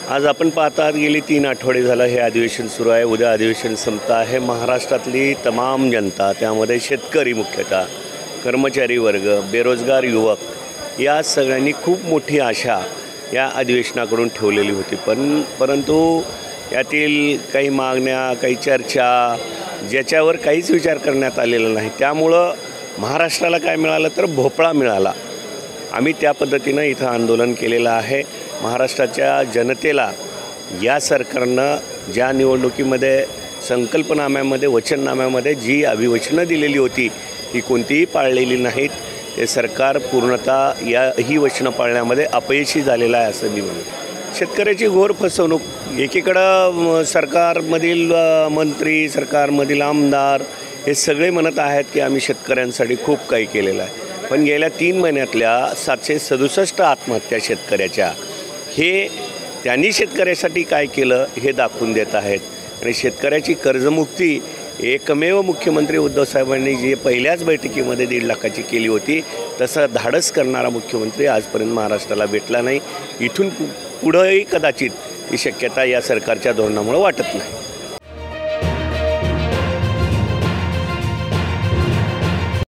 आज आपण पाहतात गेली 3 आठवडे झालं हे अधिवेशन सुरू आहे. उद्या अधिवेशन संपत आहे. महाराष्ट्रातली तमाम जनता, त्यामध्ये शेतकरी मुख्यतः, कर्मचारी वर्ग, बेरोजगार युवक या सगळ्यांनी खूप मोठी आशा या अधिवेशनाकडून ठेवलेली होती. परंतु यातील काही मागण्या, काही चर्चा ज्याच्यावर काहीच विचार करण्यात आलेला नाही. त्यामुळं महाराष्ट्राला काय मिळालं तर भोपळा मिळाला. आम्ही त्या पद्धतीनं इथं आंदोलन केलेलं आहे. महाराष्ट्राच्या जनतेला या सरकारनं ज्या निवडणुकीमध्ये संकल्पनाम्यामध्ये, वचननाम्यामध्ये जी अभिवचनं दिलेली होती ती कोणतीही पाळलेली नाहीत. हे सरकार पूर्णतः ही वचनं पाळण्यामध्ये अपयशी झालेलं आहे असं मी म्हणतो. शेतकऱ्याची घोर फसवणूक. एकीकडं सरकारमधील मंत्री, सरकारमधील आमदार हे सगळे म्हणत आहेत की आम्ही शेतकऱ्यांसाठी खूप काही केलेलं आहे. पण गेल्या 3 महिन्यातल्या 767 आत्महत्या शेतकऱ्याच्या, हे त्यांनी शेतकऱ्यासाठी काय केलं हे दाखवून देत आहेत. आणि शेतकऱ्याची कर्जमुक्ती एकमेव मुख्यमंत्री उद्धव साहेबांनी जी पहिल्याच बैठकीमध्ये 1.5 लाखाची केली होती, तसं धाडस करणारा मुख्यमंत्री आजपर्यंत महाराष्ट्राला भेटला नाही. इथून पुढंही कदाचित ही शक्यता या सरकारच्या धोरणामुळे वाटत नाही.